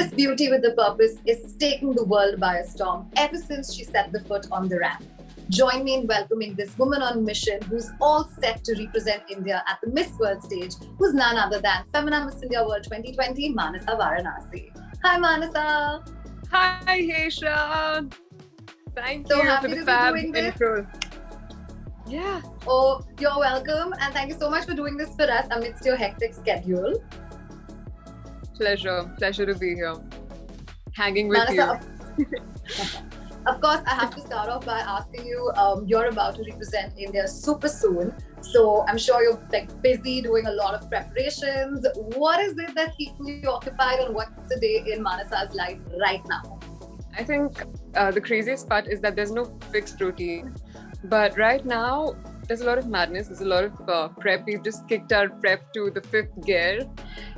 This beauty with a purpose is taking the world by a storm ever since she set the foot on the ramp. Join me in welcoming this woman on mission who's all set to represent India at the Miss World stage, who's none other than Femina Miss India World 2020, Manasa Varanasi. Hi, Manasa. Hi, Hesha. Thank So you happy for to the be fab doing this. intro. Yeah. Oh, you're welcome, and thank you so much for doing this for us amidst your hectic schedule. Pleasure to be here. Hanging with Manasa, you. Of course, I have to start off by asking you, you're about to represent India super soon. So I'm sure you're busy doing a lot of preparations. What is it that's keeping you occupied, and what's a day in Manasa's life right now? I think the craziest part is that there's no fixed routine. But right now, there's a lot of madness. There's a lot of prep. We've just kicked our prep to the 5th gear.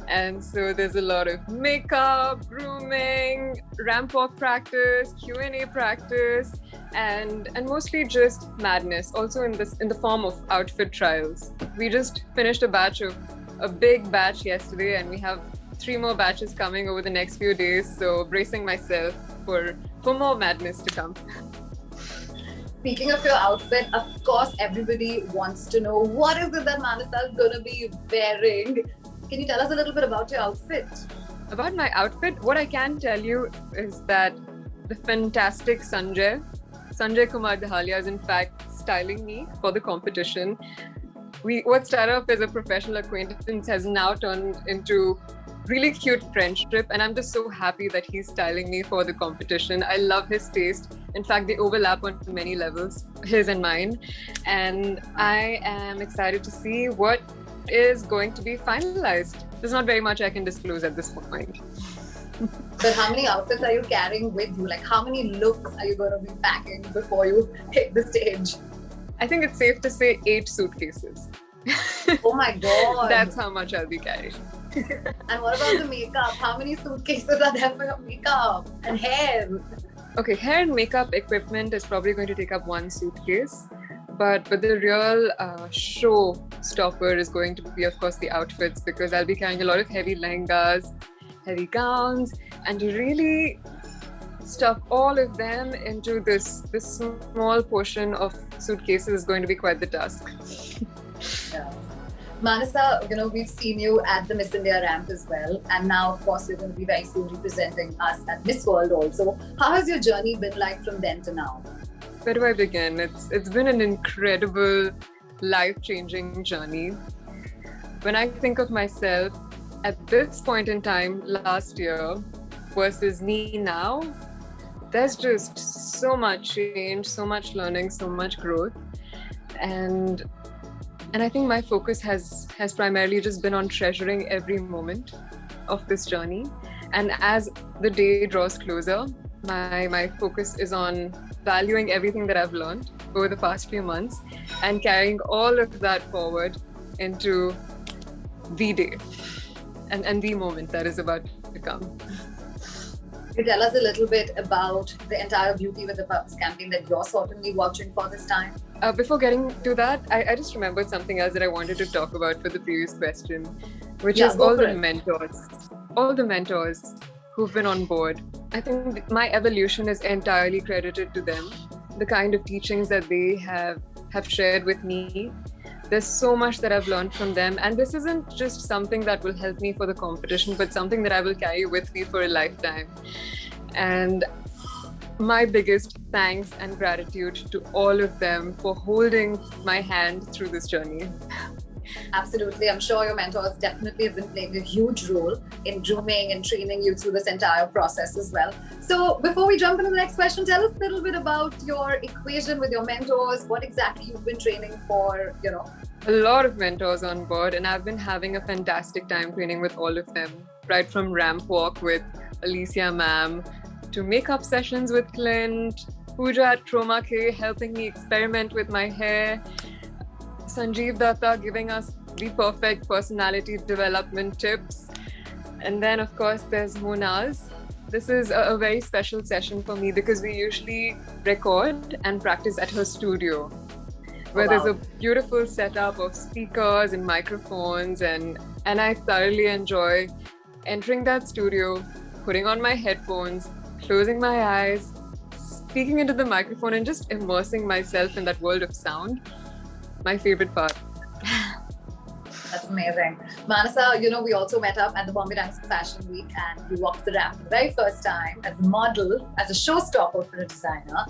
And so there's a lot of makeup, grooming, ramp walk practice, Q&A practice, and mostly just madness. Also in the form of outfit trials. We just finished a big batch yesterday, and we have 3 more batches coming over the next few days. So bracing myself for more madness to come. Speaking of your outfit, of course, everybody wants to know what is it that Manasa is going to be wearing. Can you tell us a little bit about your outfit? About my outfit, what I can tell you is that the fantastic Sanjay Kumar Dahalia is in fact styling me for the competition. What started off as a professional acquaintance has now turned into really cute friendship, and I'm just so happy that he's styling me for the competition. I love his taste. In fact, they overlap on many levels, his and mine. And I am excited to see what is going to be finalized. There's not very much I can disclose at this point. But how many outfits are you carrying with you? Like, how many looks are you going to be packing before you hit the stage? I think it's safe to say 8 suitcases. Oh my God. That's how much I'll be carrying. And what about the makeup? How many suitcases are there for your makeup and hair? Okay, hair and makeup equipment is probably going to take up 1 suitcase. But the real show stopper is going to be, of course, the outfits, because I'll be carrying a lot of heavy lehengas, heavy gowns, and to really stuff all of them into this small portion of suitcases is going to be quite the task. Yeah. Manasa, we've seen you at the Miss India ramp as well, and now, of course, you're going to be very soon representing us at Miss World also. How has your journey been like from then to now? Where do I begin? It's been an incredible, life-changing journey. When I think of myself at this point in time last year versus me now, there's just so much change, so much learning, so much growth. And I think my focus has primarily just been on treasuring every moment of this journey. And as the day draws closer, my focus is on valuing everything that I've learned over the past few months and carrying all of that forward into the day and the moment that is about to come. Can you tell us a little bit about the entire Beauty with a Purpose campaign that you're certainly watching for this time? Before getting to that, I just remembered something else that I wanted to talk about for the previous question, which is all the mentors who've been on board. I think my evolution is entirely credited to them. The kind of teachings that they have shared with me. There's so much that I've learned from them, and this isn't just something that will help me for the competition, but something that I will carry with me for a lifetime. And my biggest thanks and gratitude to all of them for holding my hand through this journey. Absolutely. I'm sure your mentors definitely have been playing a huge role in grooming and training you through this entire process as well. So before we jump into the next question, tell us a little bit about your equation with your mentors, what exactly you've been training for, A lot of mentors on board, and I've been having a fantastic time training with all of them, right from ramp walk with Alicia ma'am, to makeup sessions with Clint, Pooja at Chroma K helping me experiment with my hair, Sanjeev Datta giving us the perfect personality development tips. And then, of course, there's Munaz. This is a very special session for me because we usually record and practice at her studio, where there's a beautiful setup of speakers and microphones, and I thoroughly enjoy entering that studio, putting on my headphones, closing my eyes, speaking into the microphone, and just immersing myself in that world of sound. My favorite part. That's amazing. Manasa, we also met up at the Bombay Times Fashion Week and you walked the ramp for the very first time as a model, as a showstopper for a designer.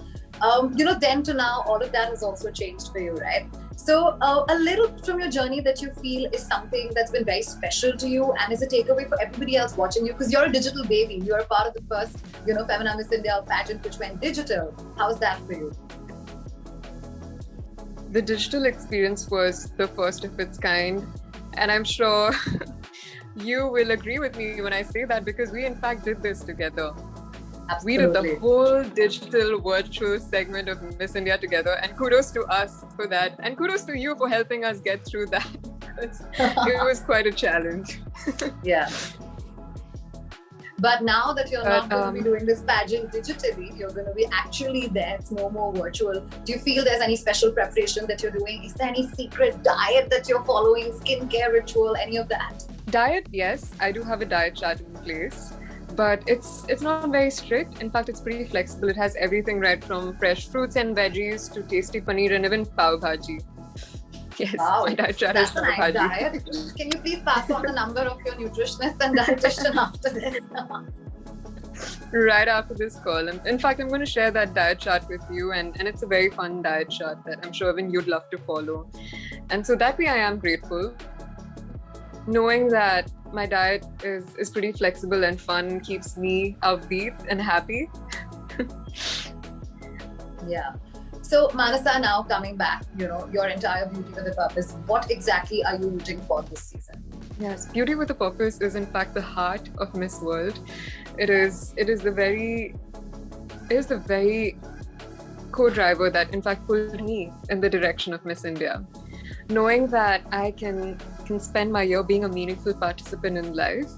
Then to now, all of that has also changed for you, right? So a little from your journey that you feel is something that's been very special to you and is a takeaway for everybody else watching you, because you're a digital baby. You're a part of the first, Femina Miss India pageant which went digital. How's that for you? The digital experience was the first of its kind. And I'm sure you will agree with me when I say that, because we in fact did this together. Absolutely. We did the whole digital virtual segment of Miss India together, and kudos to us for that. And kudos to you for helping us get through that. It was quite a challenge. Yeah. But now that you're not going to be doing this pageant digitally, you're going to be actually there. It's no more virtual. Do you feel there's any special preparation that you're doing? Is there any secret diet that you're following, skincare ritual, any of that? Diet, yes. I do have a diet chart in place, but it's not very strict. In fact, it's pretty flexible. It has everything right from fresh fruits and veggies to tasty paneer and even pav bhaji. Yes, wow, my diet chart that's is a nice diet. Can you please pass on the number of your nutritionist and dietitian after this? Right after this call. In fact, I'm going to share that diet chart with you, and it's a very fun diet chart that I'm sure even you'd love to follow. And so that way I am grateful, knowing that my diet is pretty flexible and fun, keeps me upbeat and happy. Yeah. So Manasa, now coming back, your entire Beauty with a Purpose, what exactly are you rooting for this season? Yes, Beauty with a Purpose is in fact the heart of Miss World. It is the very co-driver that in fact pulled me in the direction of Miss India. Knowing that I can spend my year being a meaningful participant in life,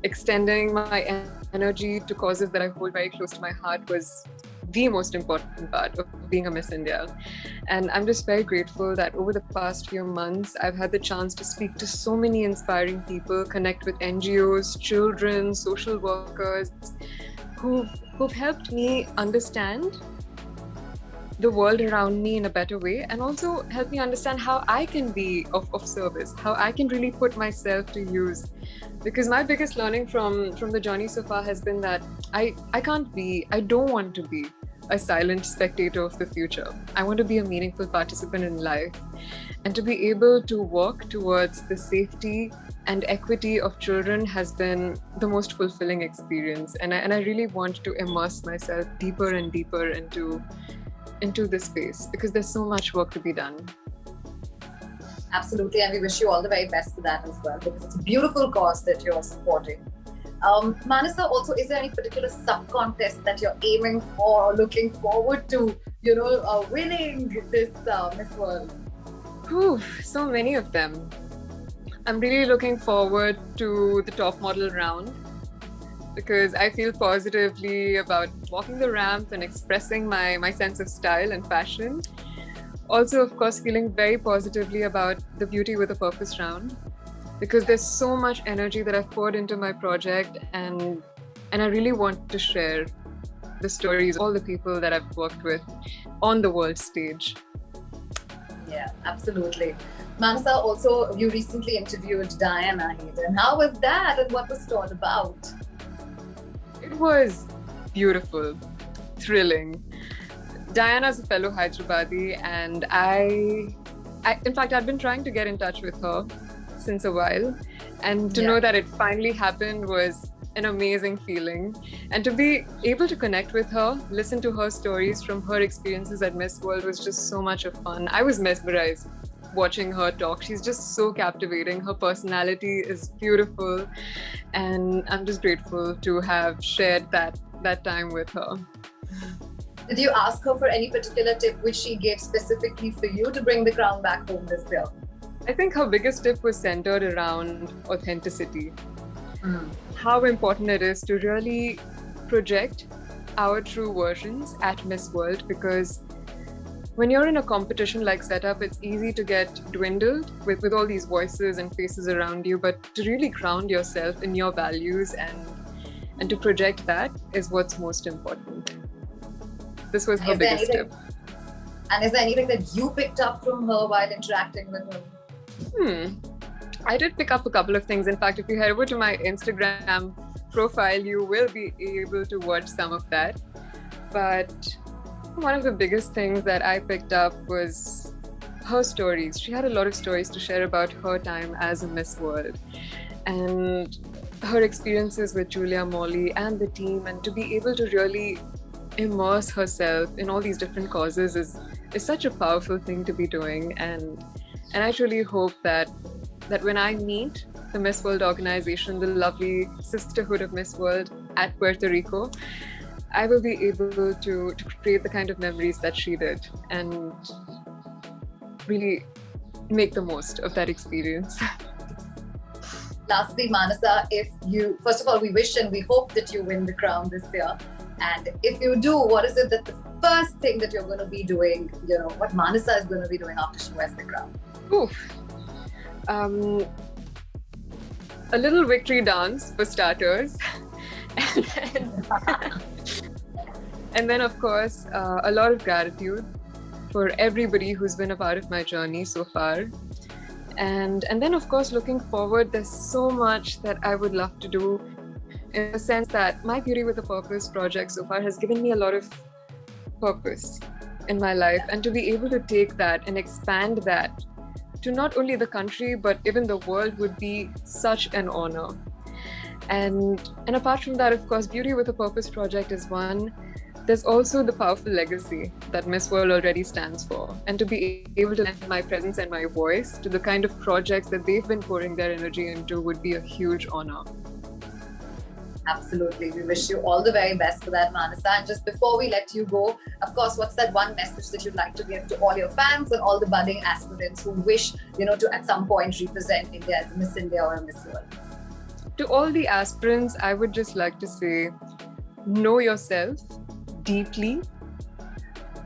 extending my energy to causes that I hold very close to my heart was the most important part of being a Miss India. And I'm just very grateful that over the past few months, I've had the chance to speak to so many inspiring people, connect with NGOs, children, social workers, who've helped me understand the world around me in a better way, and also help me understand how I can be of service, how I can really put myself to use. Because my biggest learning from the journey so far has been that I don't want to be a silent spectator of the future. I want to be a meaningful participant in life, and to be able to work towards the safety and equity of children has been the most fulfilling experience. And I really want to immerse myself deeper and deeper into this space, because there's so much work to be done. Absolutely, and we wish you all the very best for that as well, because it's a beautiful cause that you're supporting. Manasa, also, is there any particular sub-contest that you're aiming for or looking forward to, winning this Miss World? So many of them. I'm really looking forward to the top model round, because I feel positively about walking the ramp and expressing my sense of style and fashion. Also, of course, feeling very positively about the Beauty with a Purpose round, because there's so much energy that I've poured into my project, and I really want to share the stories of all the people that I've worked with on the world stage. Yeah, absolutely. Manasa, also, you recently interviewed Diana Hayden. How was that, and what was it all about? It was beautiful, thrilling. Diana's a fellow Hyderabadi, and I in fact, I'd been trying to get in touch with her since a while, and to know that it finally happened was an amazing feeling. And to be able to connect with her, listen to her stories from her experiences at Miss World was just so much of fun. I was mesmerized watching her talk. She's just so captivating. Her personality is beautiful, and I'm just grateful to have shared that time with her. Did you ask her for any particular tip which she gave specifically for you to bring the crown back home this year? I think her biggest tip was centered around authenticity. How important it is to really project our true versions at Miss World, because when you're in a competition like setup, it's easy to get dwindled with all these voices and faces around you, but to really ground yourself in your values And to project that is what's most important. This was her biggest tip. And is there anything that you picked up from her while interacting with her? I did pick up a couple of things. In fact, if you head over to my Instagram profile, you will be able to watch some of that. But one of the biggest things that I picked up was her stories. She had a lot of stories to share about her time as a Miss World and her experiences with Julia Morley and the team, and to be able to really immerse herself in all these different causes is such a powerful thing to be doing. And I truly hope that when I meet the Miss World organization, the lovely Sisterhood of Miss World at Puerto Rico, I will be able to create the kind of memories that she did and really make the most of that experience. Lastly, Manasa, first of all, we wish and we hope that you win the crown this year. And if you do, what is it that the first thing that you're going to be doing, what Manasa is going to be doing after she wears the crown? A little victory dance for starters. And then, of course, a lot of gratitude for everybody who's been a part of my journey so far. And then, of course, looking forward, there's so much that I would love to do, in the sense that my Beauty with a Purpose project so far has given me a lot of purpose in my life. And to be able to take that and expand that to not only the country, but even the world would be such an honor. And apart from that, of course, Beauty with a Purpose project is one. There's also the powerful legacy that Miss World already stands for. And to be able to lend my presence and my voice to the kind of projects that they've been pouring their energy into would be a huge honor. Absolutely. We wish you all the very best for that, Manasa. And just before we let you go, of course, what's that one message that you'd like to give to all your fans and all the budding aspirants who wish, to at some point represent India as a Miss India or a Miss World? To all the aspirants, I would just like to say, know yourself deeply.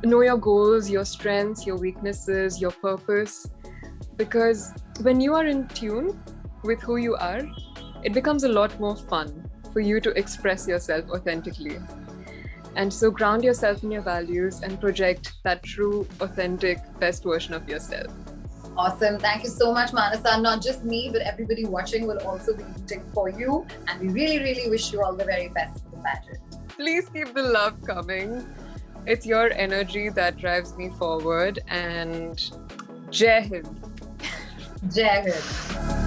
Know your goals, your strengths, your weaknesses, your purpose. Because when you are in tune with who you are, it becomes a lot more fun for you to express yourself authentically. And so ground yourself in your values and project that true, authentic, best version of yourself. Awesome. Thank you so much, Manasa. Not just me, but everybody watching will also be rooting for you. And we really, really wish you all the very best for the pageant. Please keep the love coming. It's your energy that drives me forward. And Jai Hind. Jai Hind.